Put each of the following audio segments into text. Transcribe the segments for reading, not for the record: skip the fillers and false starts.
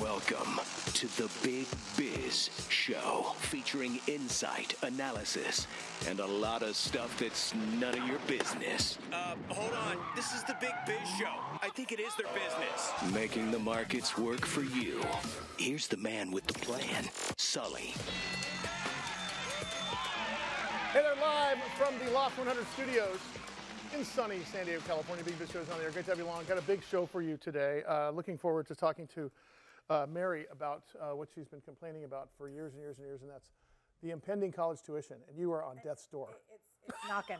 Welcome to the Big Biz Show, featuring insight, analysis, and a lot of stuff that's none of your business. Hold on. This is the Big Biz Show. I think it is their business. Making the markets work for you. Here's the man with the plan, Sully. Hey there, live from the Loft 100 studios in sunny San Diego, California. Big Biz Show is on the air. Great to have you along. Got a big show for you today. Looking forward to talking to Mary about what she's been complaining about for years and years and years, and that's the impending college tuition. And you are on death's door. It's knocking.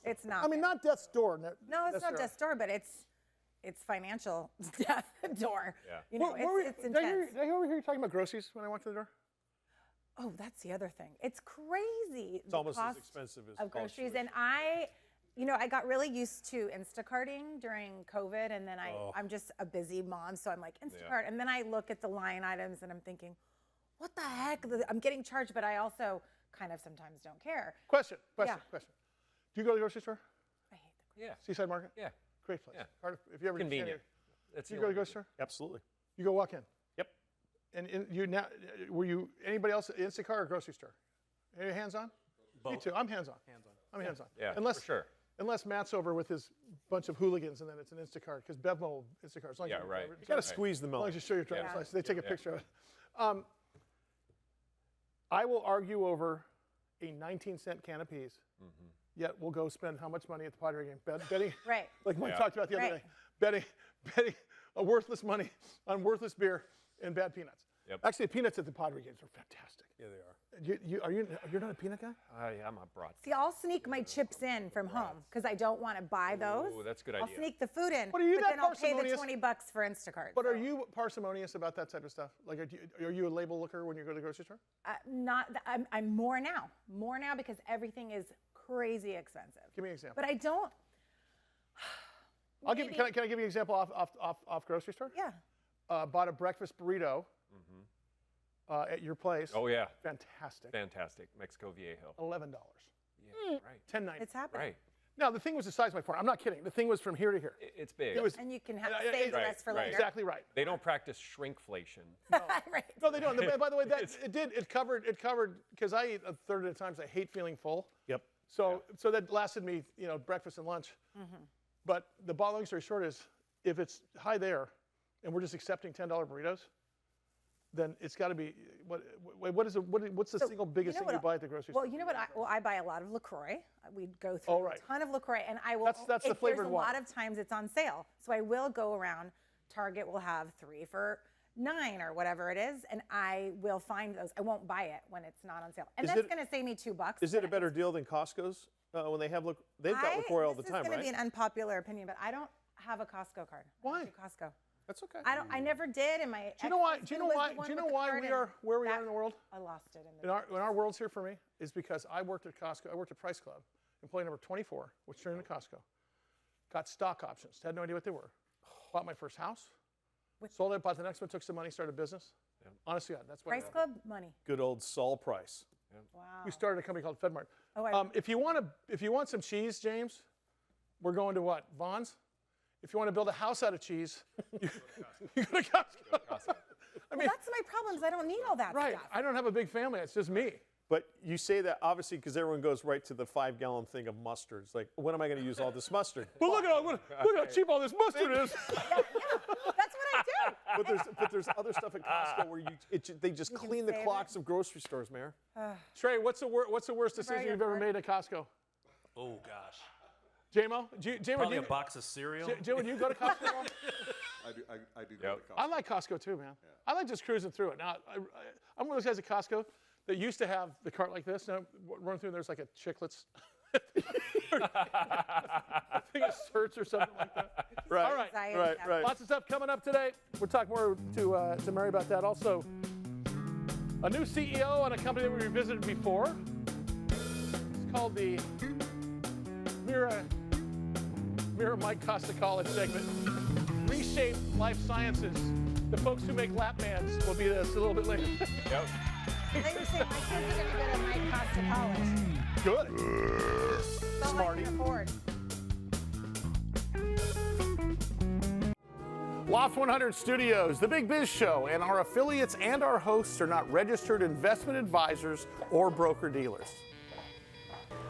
It's knocking. I mean, not death's door. No, it's not death's door, but it's financial death door. Yeah. You know, it's intense. Did I overhear you talking about groceries when I walked to the door? Oh, that's the other thing. It's crazy. It's almost as expensive as groceries. And I got really used to Instacarting during COVID, and then I'm just a busy mom, so I'm like, Instacart. Yeah. And then I look at the line items, and I'm thinking, what the heck? I'm getting charged, but I also kind of sometimes don't care. Question. Do you go to the grocery store? I hate the grocery. Seaside Market? Yeah. Great place. Yeah. If you ever convenient. Do you go to the grocery store? Absolutely. You go walk in? Yep. And were you anybody else, Instacart or grocery store? Are you hands-on? Both. Me too. I'm hands-on. I'm hands-on. Yeah, Unless, for sure. Unless Matt's over with his bunch of hooligans, and then it's an Instacart, because BevMo Instacart. Yeah, right. You got to squeeze the milk. As long as you show your driver's license, they take a picture of it. I will argue over a 19-cent can of peas, yet we'll go spend how much money at the Padre game? Betting? Right. Like Mike talked about the other day. Betting a worthless money on worthless beer and bad peanuts. Yep. Actually, the peanuts at the Padre games are fantastic. Yeah, they are. You're not a peanut guy? I'm a broad. See, I'll sneak my chips in from home because I don't want to buy those. Oh, that's a good I'll idea. sneak the food in, But are you that then I'll pay the parsimonious? $20 for Instacart. But are you parsimonious about that type of stuff? Like, are you a label looker when you go to the grocery store? I'm more now because everything is crazy expensive. Give me an example. But I don't. Can I give you an example off grocery store? Yeah. Bought a breakfast burrito at your place. Oh yeah. Fantastic. Mexico Viejo. $11. Yeah, right. $10.90. It's happening. Right. Now the thing was the size of my phone. I'm not kidding. The thing was from here to here. It's big. And you can save the rest for later. Exactly right. They don't practice shrinkflation. Right. No, they don't. By the way, it covered because I eat a third of the times. I hate feeling full. Yep. So that lasted me, breakfast and lunch. But the long story short is, if it's high there, and we're just accepting $10 burritos, then it's got to be what's the single biggest thing you buy at the grocery store? Well, you know what? I buy a lot of LaCroix. We go through a ton of LaCroix, and I will. That's the flavored one. There's a lot of times it's on sale, so I will go around. Target will have 3 for $9 or whatever it is, and I will find those. I won't buy it when it's not on sale, and that's going to save me $2. Is it a better deal than Costco's when they have they've got LaCroix all the time, right? This is going to be an unpopular opinion, but I don't have a Costco card. Why? I don't do Costco. That's okay. I never did in my. Do you know why? Do you know why we are where we are in the world? I lost it in our world's here for me is because I worked at Costco. I worked at Price Club, employee number 24, which turned into Costco. Got stock options. Had no idea what they were. Bought my first house. Sold it. Bought the next one. Took some money. Started a business. Yeah. Honestly, that's what. Price Club money. Good old Saul Price. Yeah. Wow. We started a company called FedMart. Oh, if you want some cheese, James, we're going to what? Vaughn's. If you want to build a house out of cheese, you go to Costco. I mean, that's my problem. Is I don't need all that right. stuff. I don't have a big family. It's just me. But you say that obviously because everyone goes right to the 5-gallon thing of mustard. It's like, when am I going to use all this mustard? But look how cheap all this mustard is. Yeah, that's what I do. But there's other stuff at Costco where they just clean the clocks of grocery stores, Mayor. Trey, what's the worst decision you've ever made at Costco? Oh gosh. J-Mo, probably a box of cereal. J-Mo, do you go to Costco? I do go to Costco. I like Costco too, man. Yeah. I like just cruising through it. Now, I'm one of those guys at Costco that used to have the cart like this. Now, run through, there's like a Chiclets. I think it's Hertz or something like that. Right. All right. Right. Lots of stuff coming up today. We'll talk more to Mary about that. Also, a new CEO on a company that we revisited before. It's called the Mira Mike Costa College segment. Reshape Life Sciences. The folks who make lap bands will be this a little bit later. Yep. They were saying my kids are going to go to Mike Costa College. Good. So I can afford. Loft 100 Studios, The Big Biz Show, and our affiliates and our hosts are not registered investment advisors or broker-dealers.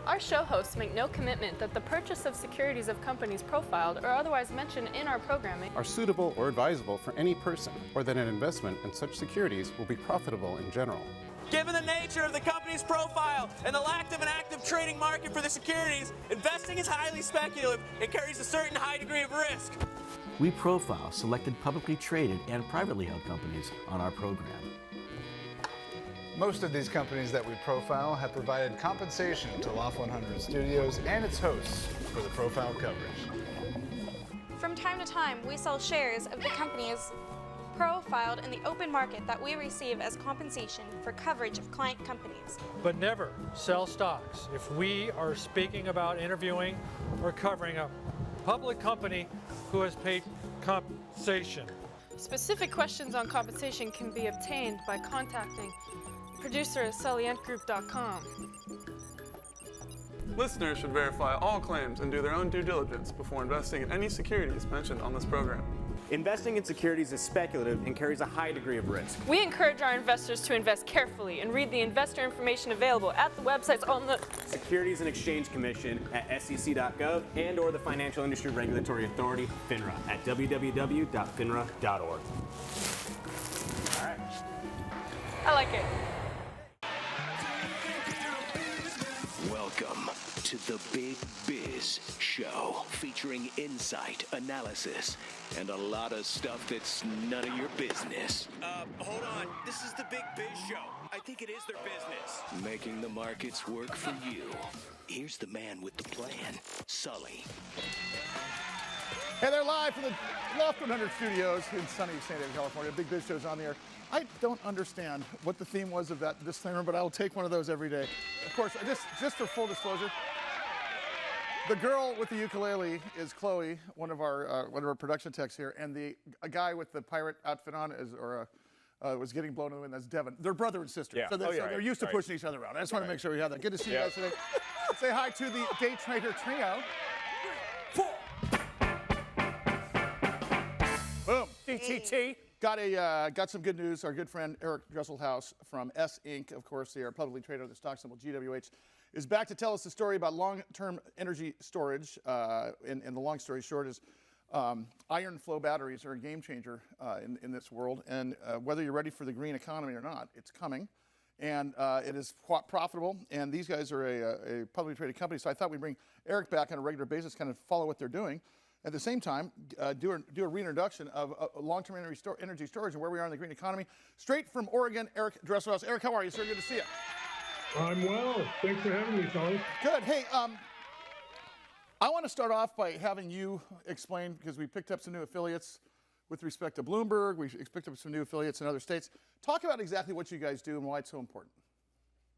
Our show hosts make no commitment that the purchase of securities of companies profiled or otherwise mentioned in our programming are suitable or advisable for any person, or that an investment in such securities will be profitable in general. Given the nature of the company's profile and the lack of an active trading market for the securities, investing is highly speculative and carries a certain high degree of risk. We profile selected publicly traded and privately held companies on our program. Most of these companies that we profile have provided compensation to Loft 100 Studios and its hosts for the profile coverage. From time to time, we sell shares of the companies profiled in the open market that we receive as compensation for coverage of client companies. But never sell stocks. If we are speaking about interviewing or covering a public company who has paid compensation. Specific questions on compensation can be obtained by contacting producer at SullyGroup.com. Listeners should verify all claims and do their own due diligence before investing in any securities mentioned on this program. Investing in securities is speculative and carries a high degree of risk. We encourage our investors to invest carefully and read the investor information available at the websites on the Securities and Exchange Commission at sec.gov and or the Financial Industry Regulatory Authority, FINRA, at www.finra.org. All right. I like it. Welcome to the Big Biz Show, featuring insight, analysis, and a lot of stuff that's none of your business. Hold on. This is the Big Biz Show. I think it is their business. Making the markets work for you. Here's the man with the plan, Sully. Hey, they're live from the Loft 100 Studios in sunny San Diego, California. Big Biz Show's on the air. I don't understand what the theme was of that disclaimer, but I'll take one of those every day. Of course, just for full disclosure, the girl with the ukulele is Chloe, one of our production techs here, and a guy with the pirate outfit on was getting blown in the wind. That's Devin. They're brother and sister, Yeah. so they're used to pushing each other around. I just want to make sure we have that. Good to see you guys today. Say hi to the Day Trader Trio. Boom. TTT. Got some good news. Our good friend Eric Dresselhuys from S Inc., of course, they are publicly traded under the stock symbol GWH, is back to tell us the story about long-term energy storage. And the long story short is iron flow batteries are a game changer in this world. And whether you're ready for the green economy or not, it's coming. And it is profitable. And these guys are a publicly traded company. So I thought we'd bring Eric back on a regular basis, kind of follow what they're doing. At the same time, do a reintroduction of long-term energy storage and where we are in the green economy. Straight from Oregon, Eric Dresselhuys. Eric, how are you, sir? Good to see you. I'm well. Thanks for having me, Sully. Good. Hey, I want to start off by having you explain, because we picked up some new affiliates with respect to Bloomberg. We picked up some new affiliates in other states. Talk about exactly what you guys do and why it's so important.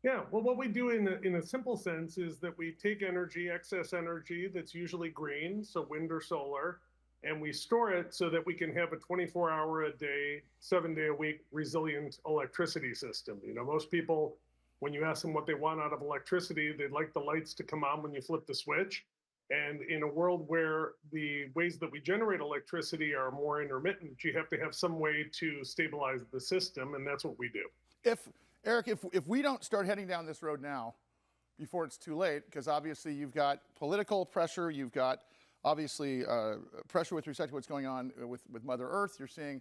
Yeah, well, what we do in a simple sense is that we take energy, excess energy that's usually green, so wind or solar, and we store it so that we can have a 24-hour-a-day, 7-day-a-week resilient electricity system. You know, most people, when you ask them what they want out of electricity, they'd like the lights to come on when you flip the switch. And in a world where the ways that we generate electricity are more intermittent, you have to have some way to stabilize the system, and that's what we do. Eric, if we don't start heading down this road now, before it's too late, because obviously you've got political pressure, you've got obviously pressure with respect to what's going on with Mother Earth, you're seeing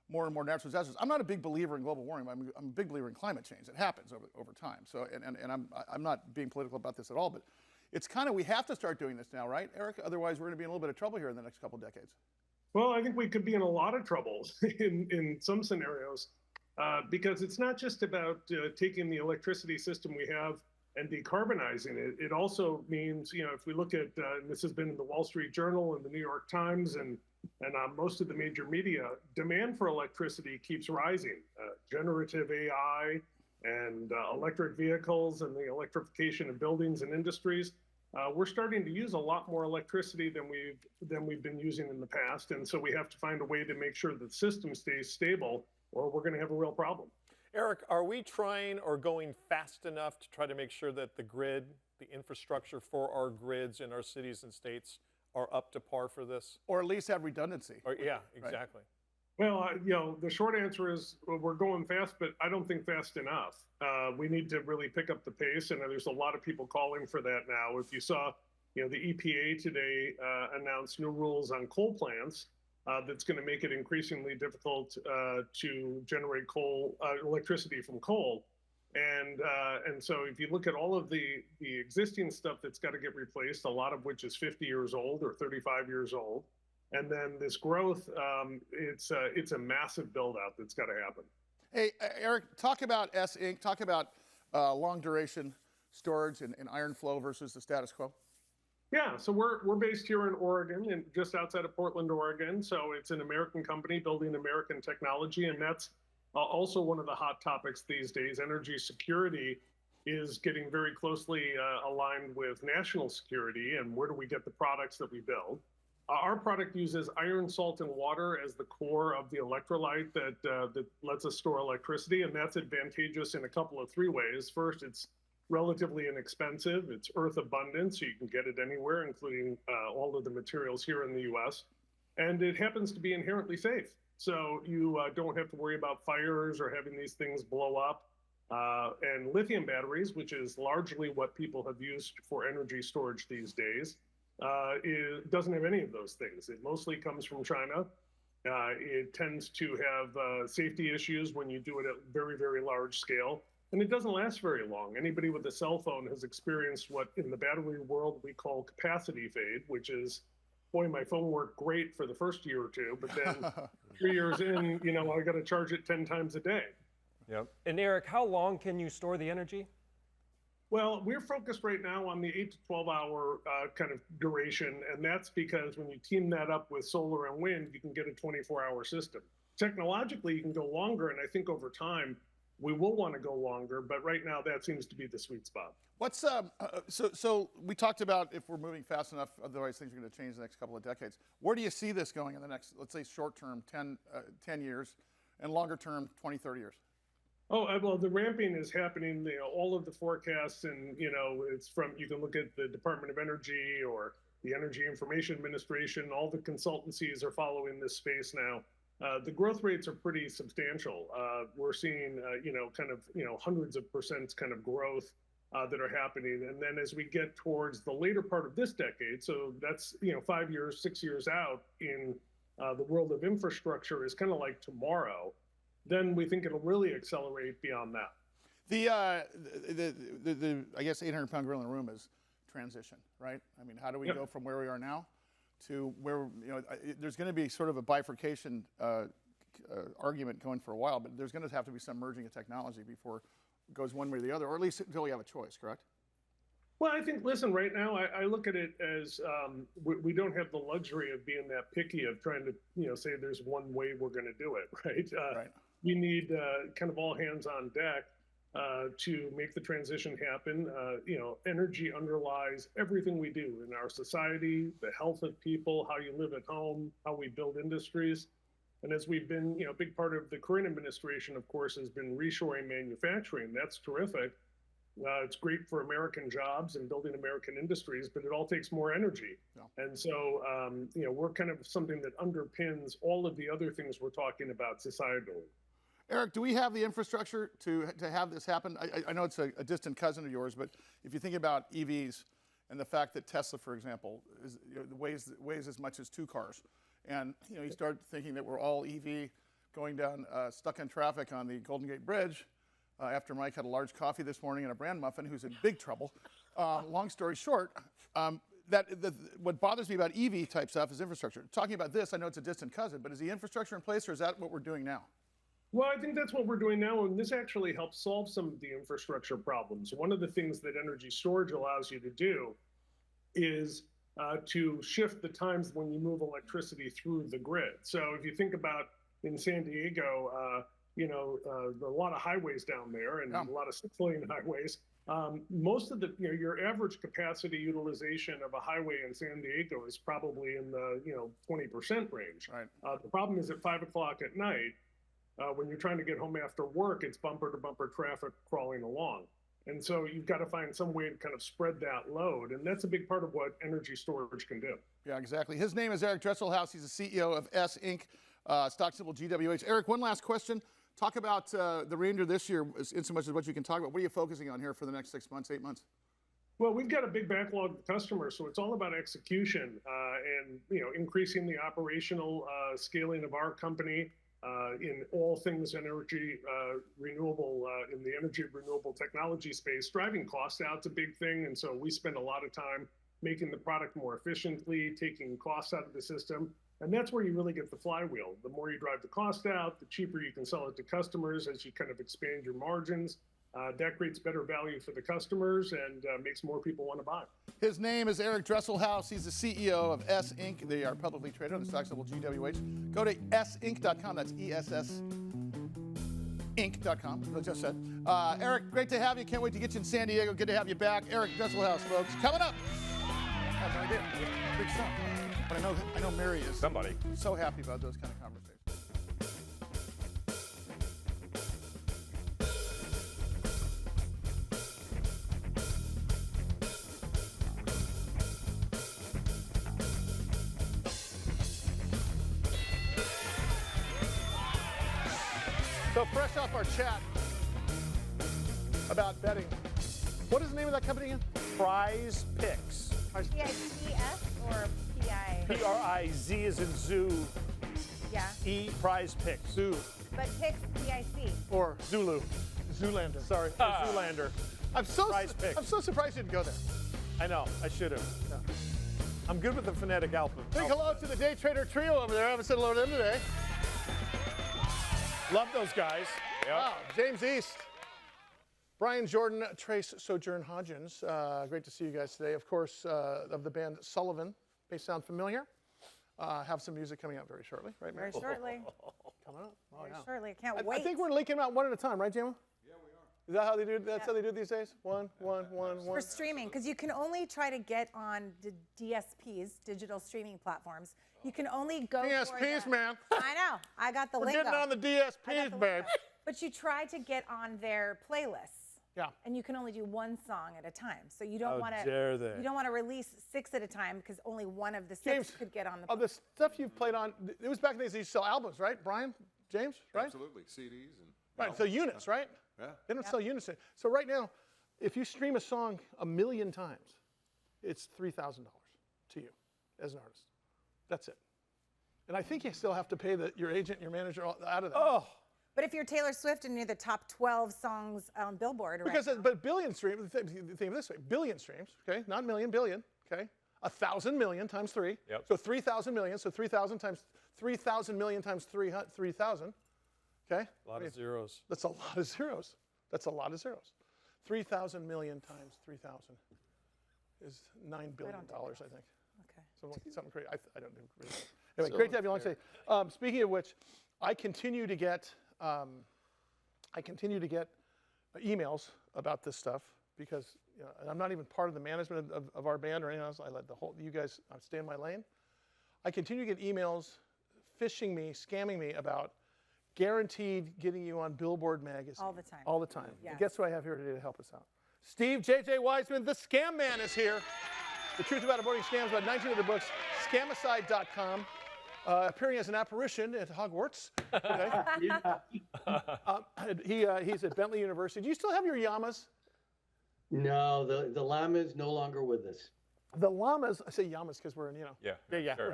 more and more natural disasters. I'm not a big believer in global warming, but I'm a big believer in climate change. It happens over time. So, and I'm not being political about this at all, but it's kind of, we have to start doing this now, right, Eric? Otherwise, we're going to be in a little bit of trouble here in the next couple decades. Well, I think we could be in a lot of trouble in some scenarios. Because it's not just about taking the electricity system we have and decarbonizing it. It also means, you know, if we look at, this has been in the Wall Street Journal and the New York Times and most of the major media, demand for electricity keeps rising. Generative AI and electric vehicles and the electrification of buildings and industries. We're starting to use a lot more electricity than we've been using in the past. And so we have to find a way to make sure that the system stays stable, or we're going to have a real problem. Eric, are we trying or going fast enough to try to make sure that the grid, the infrastructure for our grids in our cities and states are up to par for this? Or at least have redundancy. Or, yeah, exactly. Well, the short answer is we're going fast, but I don't think fast enough. We need to really pick up the pace, and there's a lot of people calling for that now. If you saw, the EPA today announced new rules on coal plants that's going to make it increasingly difficult to generate electricity from coal. And so if you look at all of the existing stuff that's got to get replaced, a lot of which is 50 years old or 35 years old, and then this growth, it's a massive build out that's got to happen. Hey, Eric, talk about S-Inc. Talk about long duration storage and iron flow versus the status quo. Yeah, so we're based here in Oregon, and just outside of Portland, Oregon. So it's an American company building American technology, and that's also one of the hot topics these days. Energy security is getting very closely aligned with national security, and where do we get the products that we build? Our product uses iron, salt, and water as the core of the electrolyte that lets us store electricity, and that's advantageous in a couple of three ways. First, it's relatively inexpensive. It's earth abundant, so you can get it anywhere, including all of the materials here in the U.S. And it happens to be inherently safe. So you don't have to worry about fires or having these things blow up. And lithium batteries, which is largely what people have used for energy storage these days, it doesn't have any of those things. It mostly comes from China. It tends to have safety issues when you do it at very, very large scale. And it doesn't last very long. Anybody with a cell phone has experienced what in the battery world we call capacity fade, which is, boy, my phone worked great for the first year or two, but then 3 years in, I got to charge it 10 times a day. Yep. And Eric, how long can you store the energy? Well, we're focused right now on the 8 to 12 hour kind of duration, and that's because when you team that up with solar and wind, you can get a 24-hour system. Technologically, you can go longer, and I think over time, we will want to go longer, but right now that seems to be the sweet spot. What's so we talked about if we're moving fast enough, otherwise things are going to change in the next couple of decades. Where do you see this going in the next, let's say, short term, 10 years, and longer term, 20, 30 years? Oh, well, the ramping is happening. All of the forecasts, and it's from, you can look at the Department of Energy or the Energy Information Administration. All the consultancies are following this space now. The growth rates are pretty substantial. We're seeing, hundreds of percent kind of growth that are happening. And then as we get towards the later part of this decade, so that's, 5 years, 6 years out in the world of infrastructure is kind of like tomorrow, then we think it'll really accelerate beyond that. The I guess 800-pound gorilla in the room is transition, right? I mean, how do we go from where we are now to where, there's going to be sort of a bifurcation argument going for a while, but there's going to have to be some merging of technology before it goes one way or the other, or at least until we have a choice, correct? Well, I think, listen, right now, I look at it as we don't have the luxury of being that picky of trying to, say there's one way we're going to do it, right? Right. We need kind of all hands on deck to make the transition happen. Energy underlies everything we do in our society, the health of people, how you live at home, how we build industries. And as we've been, a big part of the current administration, of course, has been reshoring manufacturing. That's terrific. It's great for American jobs and building American industries, but it all takes more energy. Yeah. And so, we're kind of something that underpins all of the other things we're talking about societally. Eric, do we have the infrastructure to have this happen? I know it's a distant cousin of yours, but if you think about EVs and the fact that Tesla, for example, weighs as much as 2 cars, and you start thinking that we're all EV going down stuck in traffic on the Golden Gate Bridge after Mike had a large coffee this morning and a bran muffin, who's in big trouble. Long story short, what bothers me about EV type stuff is infrastructure. Talking about this, I know it's a distant cousin, but is the infrastructure in place, or is that what we're doing now? Well, I think that's what we're doing now, and this actually helps solve some of the infrastructure problems. One of the things that energy storage allows you to do is to shift the times when you move electricity through the grid. So if you think about in San Diego, there are a lot of highways down there and a lot of 6-lane highways. Most of your average capacity utilization of a highway in San Diego is probably in the 20% range. Right. The problem is at 5 o'clock at night, when you're trying to get home after work, it's bumper to bumper traffic crawling along. And so you've got to find some way to kind of spread that load. And that's a big part of what energy storage can do. Yeah, exactly. His name is Eric Dresselhuys. He's the CEO of S Inc., stock symbol GWH. Eric, one last question. Talk about the remainder of this year in so much as what you can talk about. What are you focusing on here for the next 6 months, 8 months? Well, we've got a big backlog of customers, so it's all about execution and increasing the operational scaling of our company in all things energy renewable in the energy renewable technology space. Driving costs out is a big thing, and so we spend a lot of time making the product more efficiently, taking costs out of the system. And that's where you really get the flywheel. The more you drive the cost out, the cheaper you can sell it to customers as you kind of expand your margins. That creates better value for the customers and makes more people want to buy. His name is Eric Dresselhuys. He's the CEO of S Inc. They are publicly traded on the stock symbol GWH. Go to sinc.com. That's ESS Inc.com, as I just said. Eric, great to have you. Can't wait to get you in San Diego. Good to have you back. Eric Dresselhuys, folks. Coming up. I have no idea. Big stuff. But I know Mary is so happy about those kind of conversations. So fresh off our chat about betting, what is the name of that company again? Prize Picks. P-I-P-S or P-I? P-R-I-Z is in zoo. Yeah. E, Prize Picks. Zoo. But Pix, P-I-C. Or Zulu. Zoolander. Sorry. Zoolander. I'm so surprised you didn't go there. I know. I should have. Yeah. I'm good with the phonetic alphabet. Big hello to the Day Trader trio over there. I haven't said hello to them today. Love those guys. Yep. Wow. James East, Brian Jordan, Trace Sojourn Hodgins. Great to see you guys today. Of course, of the band Sullivan. May sound familiar. Have some music coming out very shortly, right, Mary? Very shortly. Coming up. Oh, Very yeah. shortly. I can't wait. I think we're leaking them out one at a time, right, Jama? Yeah, we are. Is that how they do? That's how they do it these days? One. For streaming, because you can only try to get on the DSPs, digital streaming platforms. You can only go DSPs, for man. I know. I got the We're lingo. getting on the DSPs, babe. But you try to get on their playlists. Yeah. And you can only do one song at a time. So you don't want to. dare they. You don't want to release 6 at a time because only one of the 6 James, could get on the. The stuff you've played on, it was back in the days you used to sell albums, right, Brian? James, right? Absolutely. CDs and. Right, so units, right? Yeah. They don't sell units. So right now, if you stream a song 1 million times, it's $3,000 to you as an artist. That's it. And I think you still have to pay your agent and your manager out of that. Oh. But if you're Taylor Swift and you're the top 12 songs on Billboard, But billion streams, think of it this way, billion streams, okay? Not million, billion, okay? 1,000 million times 3. Yep. So 3,000 million, so 3,000 times 3,000 million times 3,000, okay? A lot of zeros. That's a lot of zeros. That's a lot of zeros. 3,000 million times 3,000 is $9 billion, I think. Okay. Something crazy. I don't know. Anyway, great to have you on today. Speaking of which, I continue to get emails about this stuff because and I'm not even part of the management of our band or anything else. I let you guys stay in my lane. I continue to get emails phishing me, scamming me about guaranteed getting you on Billboard magazine. All the time. All the time. Yes. And guess who I have here today to help us out? Steve JJ Weisman, the Scam Man, is here. The Truth About Avoiding Scams, about 19 other books, scamicide.com. Appearing as an apparition at Hogwarts today. He's at Bentley University. Do you still have your llamas? No, the llama is no longer with us. The llamas, I say llamas because we're in, Yeah. Sure,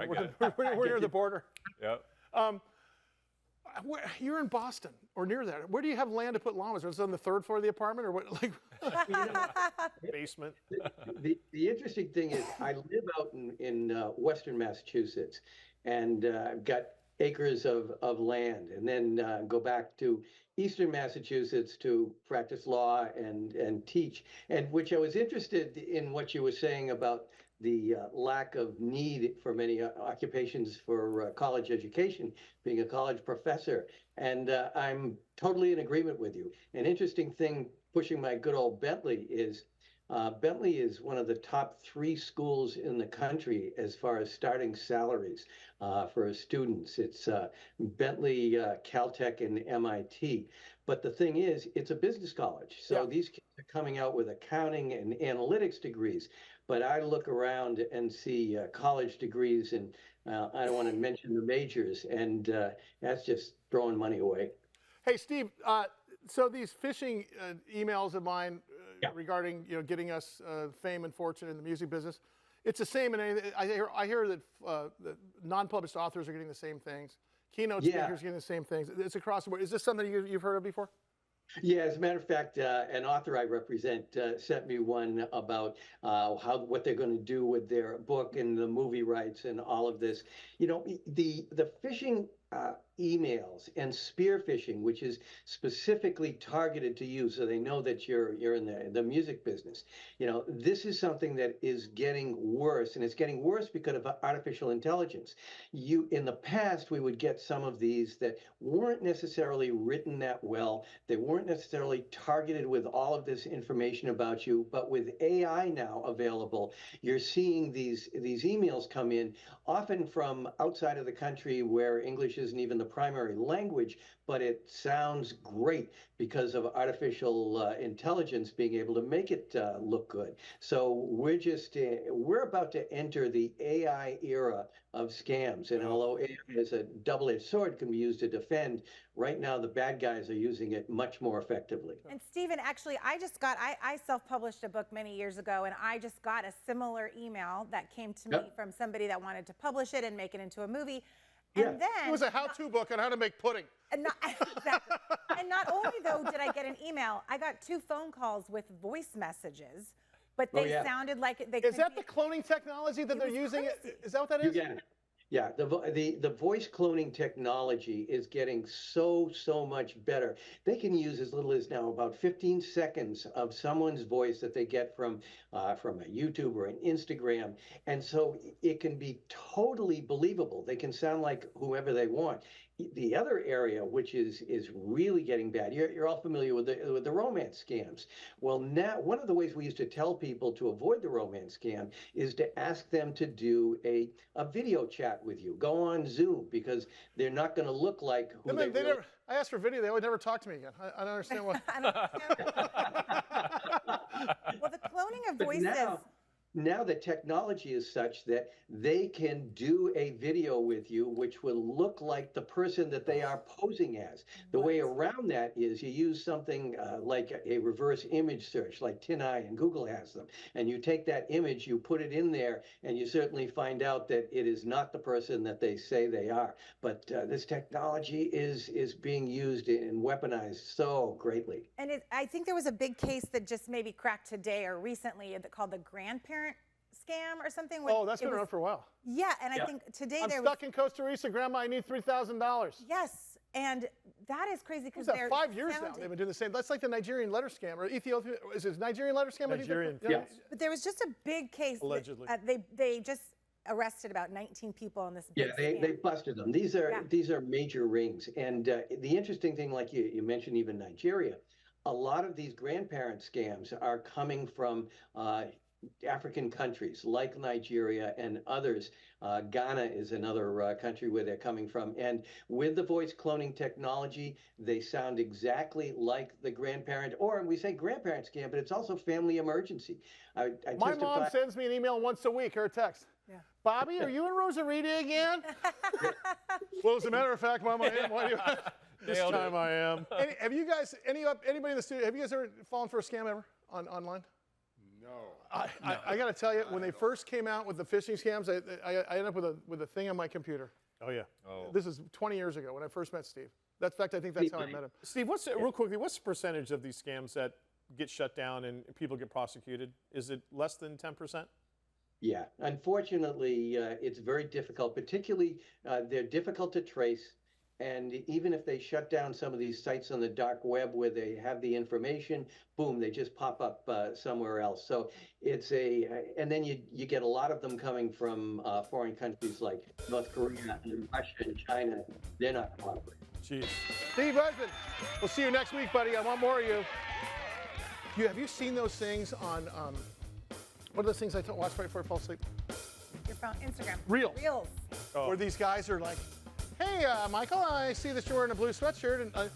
we're near the border. Yep. You're in Boston or near there. Where do you have land to put llamas? Is it on the 3rd floor of the apartment or what? Like basement. The interesting thing is I live out in western Massachusetts, and I've got acres of land, and then go back to eastern Massachusetts to practice law and teach. And which I was interested in what you were saying about the lack of need for many occupations for college education, being a college professor. And I'm totally in agreement with you. An interesting thing pushing my good old Bentley is Bentley is one of the top 3 schools in the country as far as starting salaries for students. It's Bentley, Caltech, and MIT. But the thing is, it's a business college. So these kids are coming out with accounting and analytics degrees. But I look around and see college degrees, and I don't want to mention the majors, and that's just throwing money away. Hey, Steve, so these phishing emails of mine regarding getting us fame and fortune in the music business, it's the same. And I hear that non-published authors are getting the same things. Keynote speakers are getting the same things. It's across the board. Is this something you've heard of before? Yeah, as a matter of fact, an author I represent sent me one about what they're going to do with their book and the movie rights and all of this. The phishing emails and spear phishing, which is specifically targeted to you, so they know that you're in the music business. This is something that is getting worse, and it's getting worse because of artificial intelligence. In the past, we would get some of these that weren't necessarily written that well. They weren't necessarily targeted with all of this information about you. But with AI now available, you're seeing these emails come in, often from outside of the country where English isn't even the primary language, but it sounds great because of artificial intelligence being able to make it look good. So we're about to enter the AI era of scams. And although AI is a double-edged sword, can be used to defend, right now the bad guys are using it much more effectively. And Steven, actually, I self-published a book many years ago, and I just got a similar email that came to me from somebody that wanted to publish it and make it into a movie. And then it was a how-to book on how to make pudding. And not only, though, did I get an email, I got 2 phone calls with voice messages, but they sounded like they. Is that the cloning technology that they're using? Is that what that is? Yeah, the voice cloning technology is getting so much better. They can use as little as now about 15 seconds of someone's voice that they get from a YouTube or an Instagram, and so it can be totally believable. They can sound like whoever they want. The other area, which is really getting bad, you're all familiar with the romance scams. Well, now one of the ways we used to tell people to avoid the romance scam is to ask them to do a video chat with you. Go on Zoom, because they're not going to look like who they really. I asked for video. They would never talk to me again. I don't understand why. Well, the cloning of voices. Now the technology is such that they can do a video with you which will look like the person that they are posing as. The way around that is you use something like a reverse image search, like TinEye and Google has them. And you take that image, you put it in there, and you certainly find out that it is not the person that they say they are. But this technology is being used and weaponized so greatly. And I think there was a big case that just maybe cracked today or recently called the grandparent scam or something. Oh, that's been around for a while. Yeah, and I think today I'm stuck in Costa Rica, Grandma. I need $3,000. Yes, and that is crazy because they're 5 years now. They've been doing the same. That's like the Nigerian letter scam, or Ethiopia. Is it Nigerian letter scam? Nigerian. Yes. But there was just a big case. Allegedly. They just arrested about 19 people in this. Yeah, they busted them. These are major rings, and the interesting thing, like you mentioned, even Nigeria, a lot of these grandparent scams are coming from African countries like Nigeria and others. Ghana is another country where they're coming from. And with the voice cloning technology, they sound exactly like the grandparent, or we say grandparent scam, but it's also family emergency. My mom sends me an email once a week or a text. Yeah. Bobby, are you in Rosarita again? Well, as a matter of fact, Mom, I am. Why do you? This time I am. Have you guys, anybody in the studio, have you guys ever fallen for a scam ever online? No. I got to tell you, when they first came out with the phishing scams, I ended up with a thing on my computer. Oh, yeah. This is 20 years ago when I first met Steve. In fact, I think that's how I met him. Steve, real quickly, what's the percentage of these scams that get shut down and people get prosecuted? Is it less than 10%? Yeah, unfortunately, it's very difficult. Particularly, they're difficult to trace. And even if they shut down some of these sites on the dark web where they have the information, boom, they just pop up somewhere else. So it's and then you get a lot of them coming from foreign countries like North Korea and Russia and China. They're not cooperating. Jeez. Steve Weisman, we'll see you next week, buddy. I want more of you. Have you seen those things on, what are those things I watch right before I fall asleep? Your phone, Instagram. Reels. Reels. Where these guys are like, hey, Michael, I see that you're wearing a blue sweatshirt,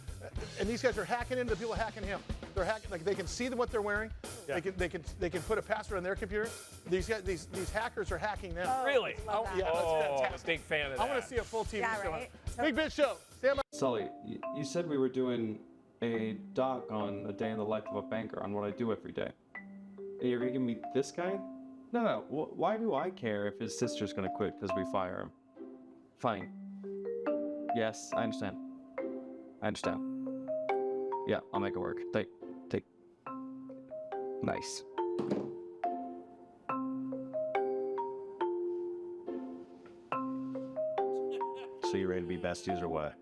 and these guys are hacking into people hacking him. They're hacking, like they can see what they're wearing. Yeah. They can put a password on their computer. These hackers are hacking them. Really? Oh, yeah, that's fantastic. I'm a big fan of that. I want to see a full TV show. Right? Big Biz Show. Stand by. Sully, you said we were doing a doc on a day in the life of a banker on what I do every day. You're gonna meet this guy? No. Why do I care if his sister's gonna quit because we fire him? Fine. Yes, I understand. Yeah, I'll make it work. Take. Nice. So you ready to be besties or what?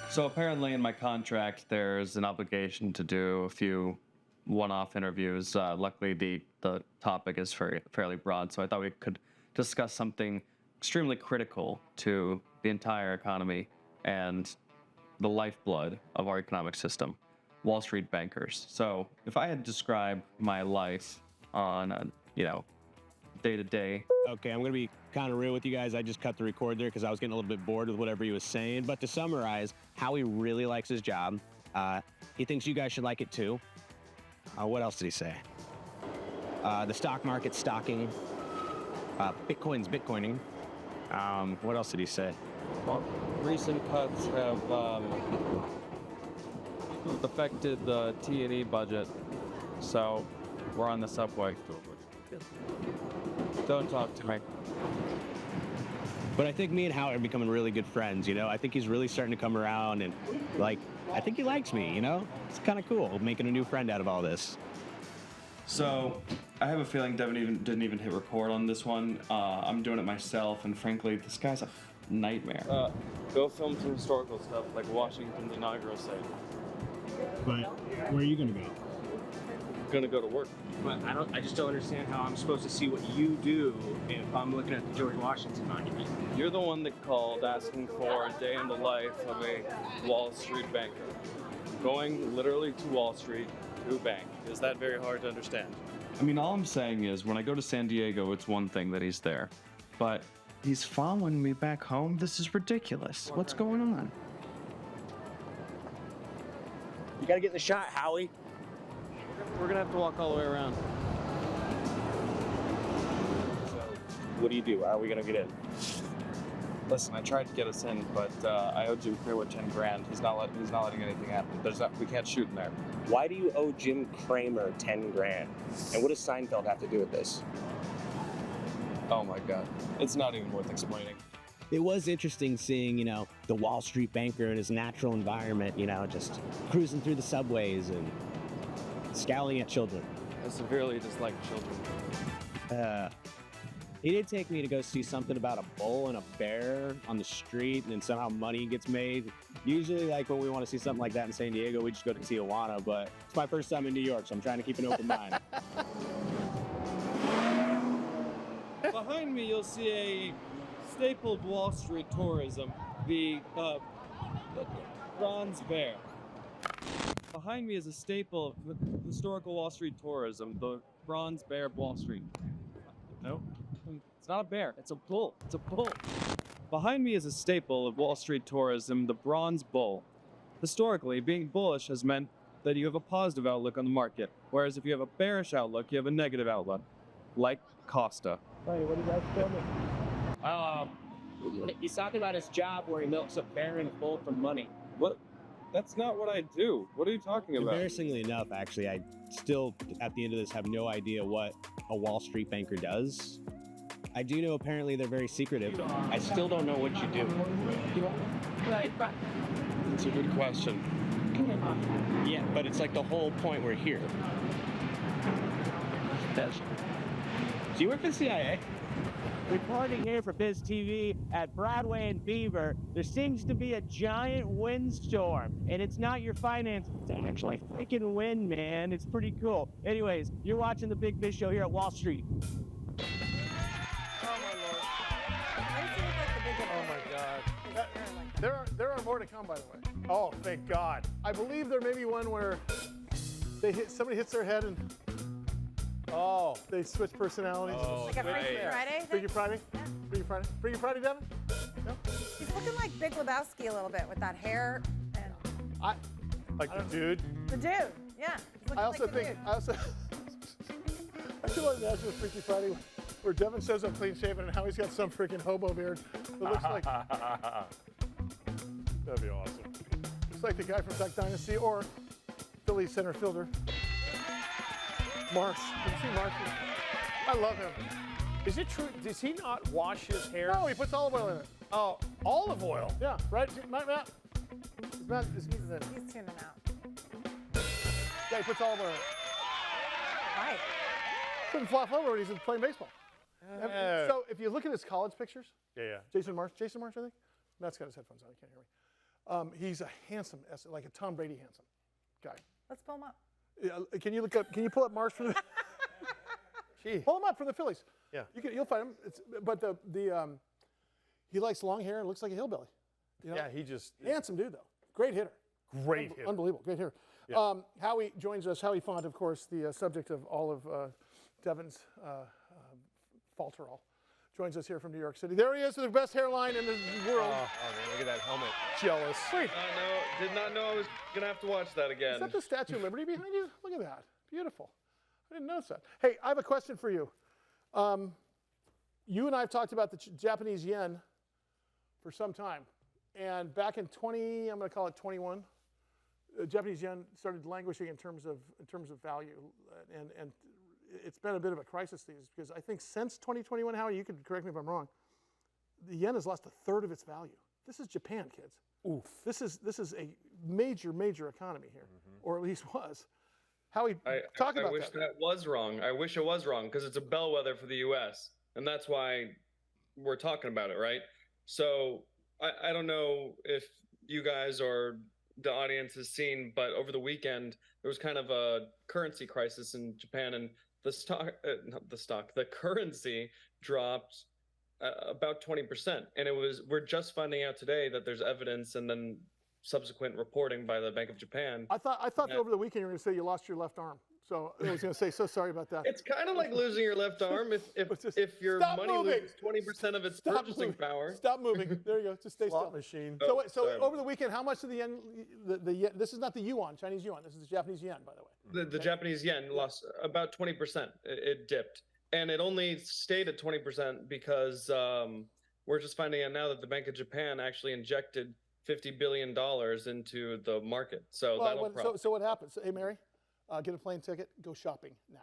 So apparently in my contract, there's an obligation to do a few one-off interviews. Luckily, the topic is fairly broad, so I thought we could discuss something extremely critical to the entire economy and the lifeblood of our economic system, Wall Street bankers. So if I had to describe my life on a, day-to-day. Okay, I'm gonna be kind of real with you guys. I just cut the record there because I was getting a little bit bored with whatever he was saying. But to summarize, Howie really likes his job. He thinks you guys should like it too. What else did he say? The stock market's stocking. Bitcoin's bitcoining. What else did he say? Well, recent cuts have affected the T&E budget, so we're on the subway. Don't talk to me. But I think me and Howie are becoming really good friends, I think he's really starting to come around and, I think he likes me, It's kind of cool making a new friend out of all this. So, I have a feeling Devin didn't even hit record on this one. I'm doing it myself, and frankly, this guy's a nightmare. Go film some historical stuff, like Washington's inaugural site. But where are you gonna go? Gonna go to work. But I just don't understand how I'm supposed to see what you do if I'm looking at the George Washington monument. You're the one that called asking for a day in the life of a Wall Street banker. Going literally to Wall Street to bank. Is that very hard to understand? I mean, all I'm saying is when I go to San Diego, it's one thing that he's there. But he's following me back home? This is ridiculous. What's going on? You gotta get in the shot, Howie. We're gonna have to walk all the way around. So, what do? How are we gonna get in? Listen, I tried to get us in, but I owed Jim Kramer 10 grand. He's not letting anything happen. We can't shoot in there. Why do you owe Jim Kramer 10 grand? And what does Seinfeld have to do with this? Oh my God, it's not even worth explaining. It was interesting seeing, the Wall Street banker in his natural environment, just cruising through the subways and scowling at children. I severely dislike children. He did take me to go see something about a bull and a bear on the street, and then somehow money gets made. Usually, when we want to see something like that in San Diego, we just go to Tijuana, but it's my first time in New York, so I'm trying to keep an open mind. Behind me, you'll see a staple of Wall Street tourism, the bronze bear. Behind me is a staple of historical Wall Street tourism, the bronze bear of Wall Street. No, it's not a bear, it's a bull. It's a bull. Behind me is a staple of Wall Street tourism, the bronze bull. Historically, being bullish has meant that you have a positive outlook on the market, whereas if you have a bearish outlook, you have a negative outlook, like Costa. Hey, what are you guys filming? He's talking about his job where he milks a bear and bull for money. What? That's not what I do. What are you talking about? Embarrassingly enough, actually, I still, at the end of this, have no idea what a Wall Street banker does. I do know apparently they're very secretive. I still don't know what you do. It's a good question. Yeah, but it's the whole point we're here. Do you work for the CIA? Reporting here for BizTV at Broadway and Beaver, there seems to be a giant windstorm, and it's not your finances. It's actually freaking wind, man. It's pretty cool. Anyways, you're watching the Big Biz Show here at Wall Street. Oh my God. going to come, by the way. Oh, thank God. I believe there may be one where somebody hits their head and they switch personalities. Like a Freaky Friday thing? Freaky Friday? Yeah. Freaky Friday? Freaky Friday, Devin? No? He's looking like Big Lebowski a little bit with that hair and Like the dude? the dude. Yeah. He's looking I also like the think, dude. I feel like imagine a Freaky Friday where Devin shows up clean shaven and Howie's got some freaking hobo beard that looks like, That'd be awesome. looks like the guy from Duck Dynasty or Philly center fielder. Marsh. Have you seen Marsh? I love him. Is it true? Does he not wash his hair? No, he puts olive oil in it. Oh, olive oil? Yeah, right? Matt? He's tuning out. Yeah, he puts olive oil in it. Right. Couldn't flop over when he's playing baseball. So if you look at his college pictures, Yeah. Jason Marsh, I think. Matt's got his headphones on, he can't hear me. He's a handsome, like a Tom Brady handsome guy. Let's pull him up. Can you pull up Marsh from the? Pull him up from the Phillies. Yeah. You'll find him. But he likes long hair and looks like a hillbilly. You know? Yeah, he just handsome dude though. Great hitter. Great hitter. Unbelievable. Great hitter. Yeah. Howie joins us. Howie Font, of course, the subject of all of Devin's falterall, joins us here from New York City. There he is with the best hairline in the world. Oh man, look at that helmet. Jealous. Wait. Did not know I was gonna have to watch that again. Is that the Statue of Liberty behind you? Look at that. Beautiful. I didn't notice that. Hey, I have a question for you. You and I have talked about the Japanese yen for some time. And back in I'm going to call it 21, Japanese yen started languishing in terms of value. And it's been a bit of a crisis these days because I think since 2021, Howie, you could correct me if I'm wrong, the yen has lost a third of its value. This is Japan, kids. Oof. This is a major economy here, or at least was. Howie, talk about that. I wish that was wrong. I wish it was wrong because it's a bellwether for the U.S. and that's why we're talking about it, right? So I don't know if you guys or the audience has seen, but over the weekend there was kind of a currency crisis in Japan, and the currency dropped about 20%, and we're just finding out today that there's evidence and then subsequent reporting by the Bank of Japan. I thought over the weekend you were going to say you lost your left arm. So I was going to say, so sorry about that. It's kind of like losing your left arm if your money loses 20% of its purchasing power. Stop moving. There you go. Just stay still. Machine. So over the weekend, how much of the yen? The yen, this is not the yuan, Chinese yuan. This is the Japanese yen, by the way. The Japanese yen lost about 20%. It dipped, and it only stayed at 20% because we're just finding out now that the Bank of Japan actually injected $50 billion into the market. So so what happens? Hey, Mary. Get a plane ticket, go shopping now.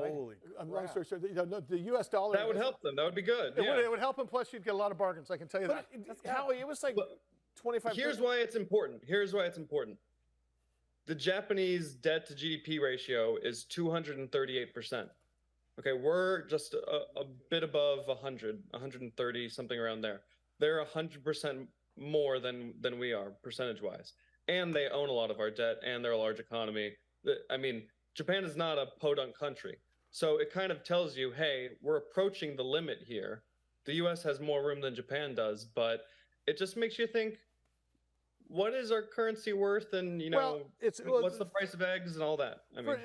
Right? Holy crap. The U.S. dollar. That would help them. That would be good. It would help them. Plus, you'd get a lot of bargains. I can tell you that. Howie, it was like 25. Here's why it's important. The Japanese debt to GDP ratio is 238%. Okay, we're just a bit above 130, something around there. They're 100% more than we are percentage-wise, and they own a lot of our debt, and they're a large economy. I mean, Japan is not a podunk country. So it kind of tells you, hey, we're approaching the limit here. The U.S. has more room than Japan does, but it just makes you think, what is our currency worth? And, what's the price of eggs and all that? I mean,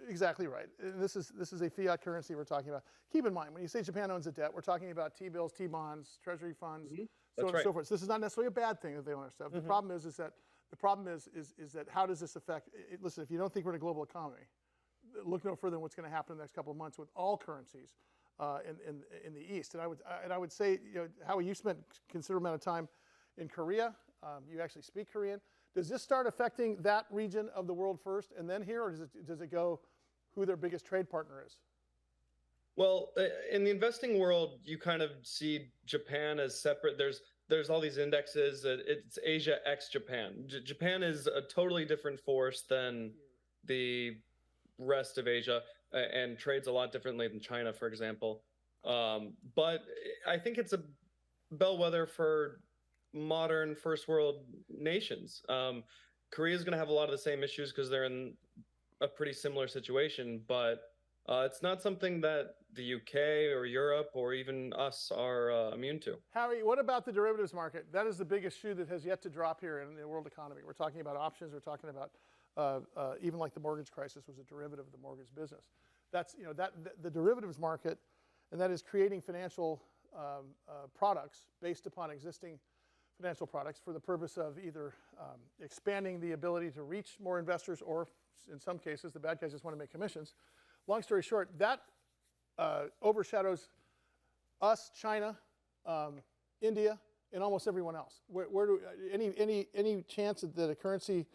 exactly right. And this is a fiat currency we're talking about. Keep in mind, when you say Japan owns a debt, we're talking about T-bills, T-bonds, treasury funds, so on and so forth. So this is not necessarily a bad thing that they own our stuff. The problem is that how does this affect? Listen, if you don't think we're in a global economy, look no further than what's going to happen in the next couple of months with all currencies in the East. And I would say, Howie, you spent a considerable amount of time in Korea. You actually speak Korean. Does this start affecting that region of the world first, and then here, or does it go who their biggest trade partner is? Well, in the investing world, you kind of see Japan as separate. There's all these indexes. It's Asia x Japan. Japan is a totally different force than the rest of Asia and trades a lot differently than China, for example. But I think it's a bellwether for modern first world nations. Korea is going to have a lot of the same issues because they're in a pretty similar situation. But It's not something that the UK or Europe or even us are immune to. Howie, what about the derivatives market? That is the biggest shoe that has yet to drop here in the world economy. We're talking about options. We're talking about even like the mortgage crisis was a derivative of the mortgage business. That's the derivatives market, and that is creating financial products based upon existing financial products for the purpose of either expanding the ability to reach more investors, or in some cases, the bad guys just want to make commissions. Long story short, that overshadows us, China, India, and almost everyone else. Any chance that a currency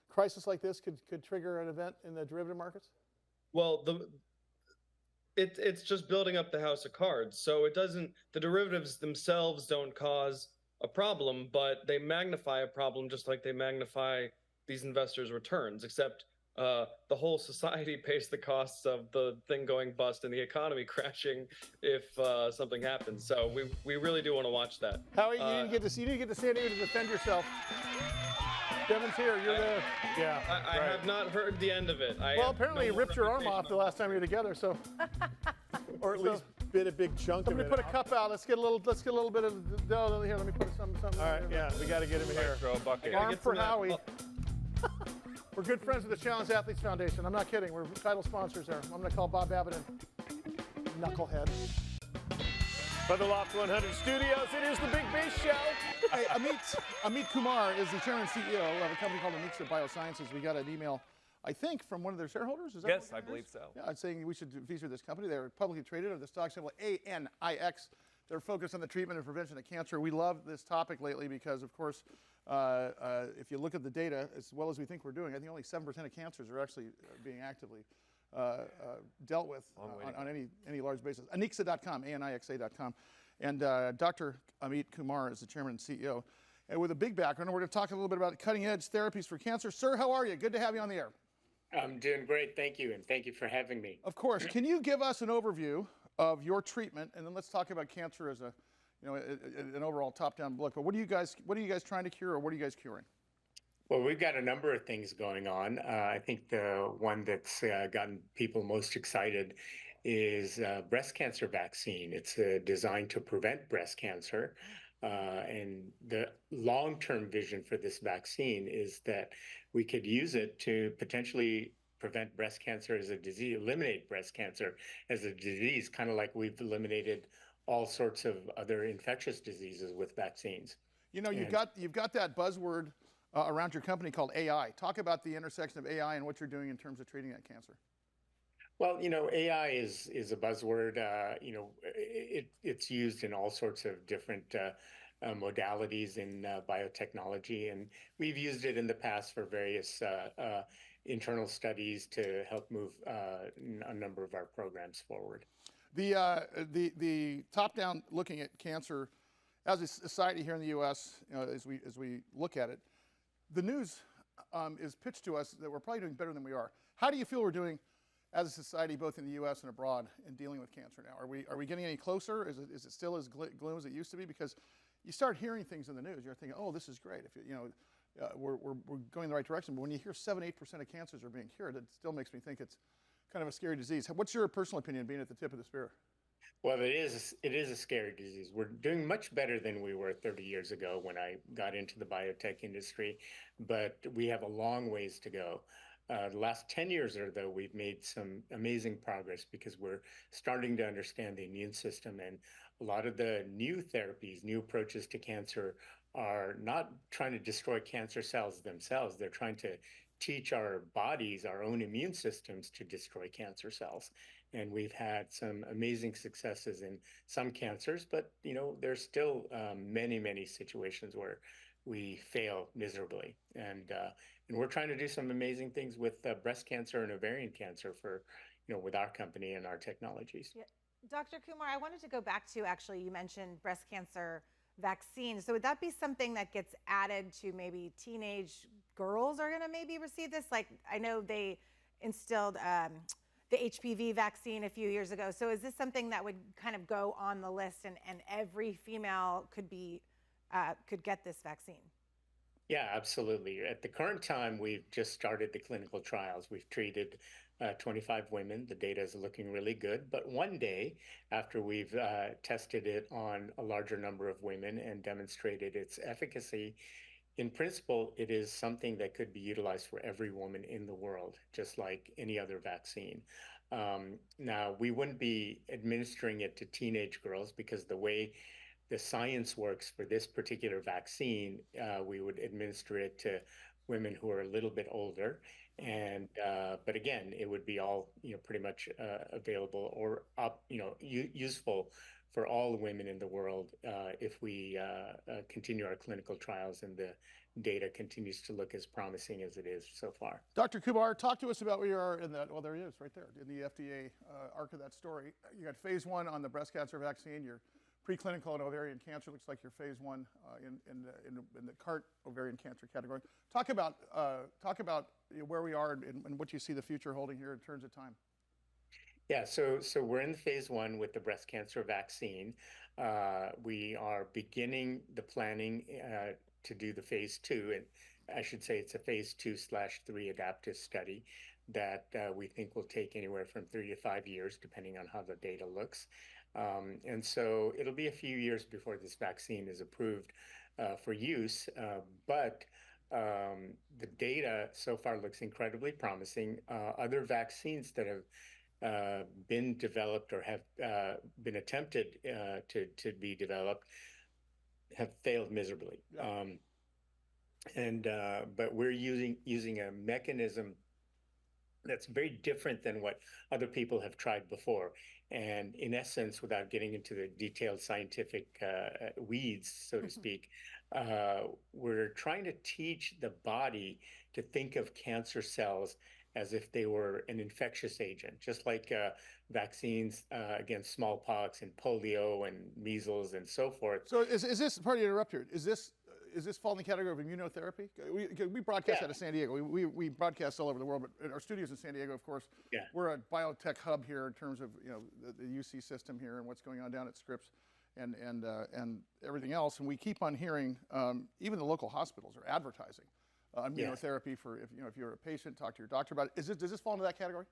crisis like this could trigger an event in the derivative markets? Well, it's just building up the house of cards. So it doesn't, the derivatives themselves don't cause a problem, but they magnify a problem just like they magnify these investors' returns, except the whole society pays the costs of the thing going bust and the economy crashing if something happens. So we really do want to watch that. Howie, you didn't get to stand here to defend yourself. Devin's here. You're there. Yeah. I have not heard the end of it. Well, apparently you ripped your arm off the last time you were together, so. Or at least bit a big chunk of it. Somebody put a cup out. Let's get a little bit of dough here. Let me put something. All right. Yeah, we got to get him here. Throw a bucket. Arm for Howie. We're good friends with the Challenge Athletes Foundation. I'm not kidding. We're title sponsors there. I'm going to call Bob Babbitt a knucklehead. For the Loft 100 Studios, it is the Big Biz Show. Hey, Amit Kumar is the chairman and CEO of a company called Anixa Biosciences. We got an email, I think, from one of their shareholders. Is that yes, I believe so. Yeah, saying we should feature this company. They're publicly traded under the stock symbol ANIX. They're focused on the treatment and prevention of cancer. We love this topic lately because, of course, if you look at the data, as well as we think we're doing, I think only 7% of cancers are actually being actively dealt with on any large basis. Anixa.com, ANIXA.com. And Dr. Amit Kumar is the chairman and CEO. And with a big background, we're going to talk a little bit about cutting-edge therapies for cancer. Sir, how are you? Good to have you on the air. I'm doing great, thank you, and thank you for having me. Of course. Can you give us an overview of your treatment, and then let's talk about cancer as an overall top-down look. But what are you guys trying to cure, or what are you guys curing? Well, we've got a number of things going on. I think the one that's gotten people most excited is breast cancer vaccine. It's designed to prevent breast cancer. And the long-term vision for this vaccine is that we could use it to potentially prevent breast cancer as a disease, eliminate breast cancer as a disease, kind of like we've eliminated all sorts of other infectious diseases with vaccines. You know, you've got that buzzword around your company called AI. Talk about the intersection of AI and what you're doing in terms of treating that cancer. Well, you know, AI is a buzzword. You know, it's used in all sorts of different modalities in biotechnology, and we've used it in the past for various internal studies to help move a number of our programs forward. The top-down looking at cancer as a society here in the U.S., as we look at it, the news is pitched to us that we're probably doing better than we are. How do you feel we're doing as a society, both in the U.S. and abroad, in dealing with cancer now? Are we getting any closer? Is it still as gloom as it used to be? Because you start hearing things in the news, you're thinking, oh, this is great. If we're going in the right direction. But when you hear 7-8% of cancers are being cured, it still makes me think it's kind of a scary disease. What's your personal opinion, being at the tip of the spear? Well, it is a scary disease. We're doing much better than we were 30 years ago when I got into the biotech industry, but we have a long ways to go. The last 10 years or though, we've made some amazing progress because we're starting to understand the immune system, and a lot of the new therapies, new approaches to cancer are not trying to destroy cancer cells themselves. They're trying to teach our bodies, our own immune systems, to destroy cancer cells. And we've had some amazing successes in some cancers, but there's still many situations where we fail miserably. And we're trying to do some amazing things with breast cancer and ovarian cancer with our company and our technologies. Yeah. Dr. Kumar, I wanted to go back to, actually, you mentioned breast cancer vaccine. So would that be something that gets added to maybe teenage girls are going to maybe receive this? Like, I know they instilled the HPV vaccine a few years ago. So is this something that would kind of go on the list, and every female could get this vaccine? Yeah, absolutely. At the current time, we've just started the clinical trials. We've treated 25 women. The data is looking really good. But one day, after we've tested it on a larger number of women and demonstrated its efficacy, in principle, it is something that could be utilized for every woman in the world, just like any other vaccine. Now, we wouldn't be administering it to teenage girls because the way the science works for this particular vaccine, we would administer it to women who are a little bit older. And but again, it would be all pretty much available or useful for all women in the world if we continue our clinical trials and the data continues to look as promising as it is so far. Dr. Kumar, talk to us about where you are in that. Well, there he is, right there, in the FDA arc of that story. You got phase 1 on the breast cancer vaccine. You're preclinical in ovarian cancer. Looks like you're phase 1 in the CART ovarian cancer category. Talk about where we are and what you see the future holding here in terms of time. Yeah, so we're in phase 1 with the breast cancer vaccine. We are beginning the planning to do the phase 2, and I should say it's a phase 2/3 adaptive study that we think will take anywhere from 3 to 5 years, depending on how the data looks. And so it'll be a few years before this vaccine is approved for use, but the data so far looks incredibly promising. Other vaccines that have been developed or have been attempted to be developed have failed miserably. Yeah. But we're using a mechanism that's very different than what other people have tried before. And in essence, without getting into the detailed scientific weeds, so to speak, we're trying to teach the body to think of cancer cells as if they were an infectious agent, just like vaccines against smallpox and polio and measles and so forth. So is this, pardon me to interrupt here, is this fall in the category of immunotherapy? We broadcast out of San Diego. We broadcast all over the world, but our studio's in San Diego, of course. Yeah. We're a biotech hub here in terms of the UC system here and what's going on down at Scripps and everything else. And we keep on hearing even the local hospitals are advertising immunotherapy for if you're a patient, talk to your doctor about it. Does this fall into that category?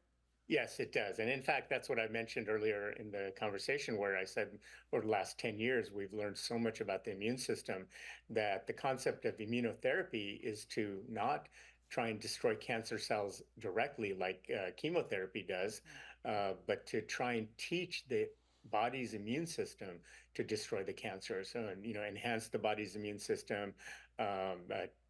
Yes, it does. And in fact, that's what I mentioned earlier in the conversation where I said over the last 10 years, we've learned so much about the immune system that the concept of immunotherapy is to not try and destroy cancer cells directly like chemotherapy does, but to try and teach the body's immune system to destroy the cancer. So, enhance the body's immune system,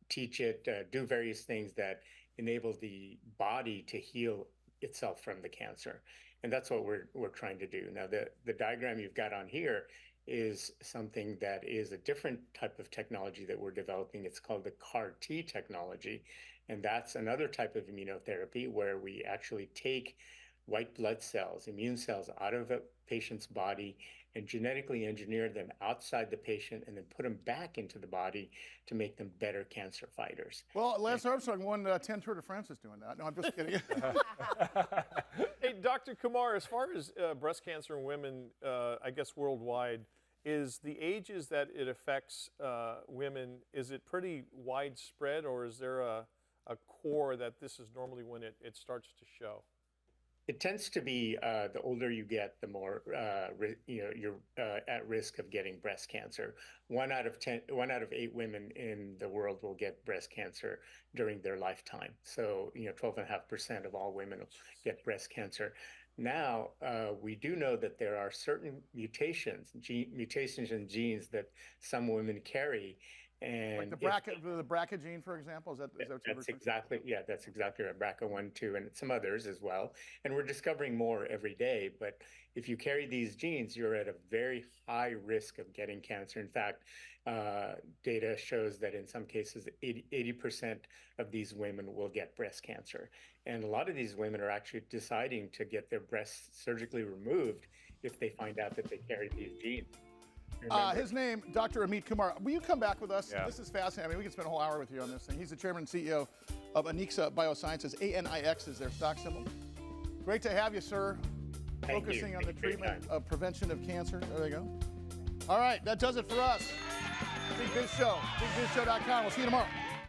teach it, do various things that enable the body to heal itself from the cancer. And that's what we're trying to do. Now, the diagram you've got on here is something that is a different type of technology that we're developing. It's called the CAR-T technology. And that's another type of immunotherapy where we actually take white blood cells, immune cells, out of a patient's body and genetically engineer them outside the patient and then put them back into the body to make them better cancer fighters. Well, Lance Armstrong won 10 Tour de France doing that. No, I'm just kidding. Hey, Dr. Kumar, as far as breast cancer in women, I guess worldwide, is the ages that it affects women, is it pretty widespread, or is there a core that this is normally when it starts to show? It tends to be the older you get, the more you're at risk of getting breast cancer. 1 out of 8 women in the world will get breast cancer during their lifetime. So 12.5% of all women get breast cancer. Now we do know that there are certain mutations in genes that some women carry. And like the BRCA gene, for example, is that that's exactly right. BRCA1, 2, and some others as well. And we're discovering more every day. But if you carry these genes, you're at a very high risk of getting cancer. In fact, data shows that in some cases, 80% of these women will get breast cancer. And a lot of these women are actually deciding to get their breasts surgically removed if they find out that they carry these genes. His name, Dr. Amit Kumar. Will you come back with us? Yeah. This is fascinating. I mean, we could spend a whole hour with you on this thing. He's the chairman and CEO of Anixa Biosciences. ANIX is their stock symbol. Great to have you, sir. Focusing on the treatment of prevention of cancer. There you go. All right, that does it for us. Big Biz Show. BigBizShow.com. We'll see you tomorrow.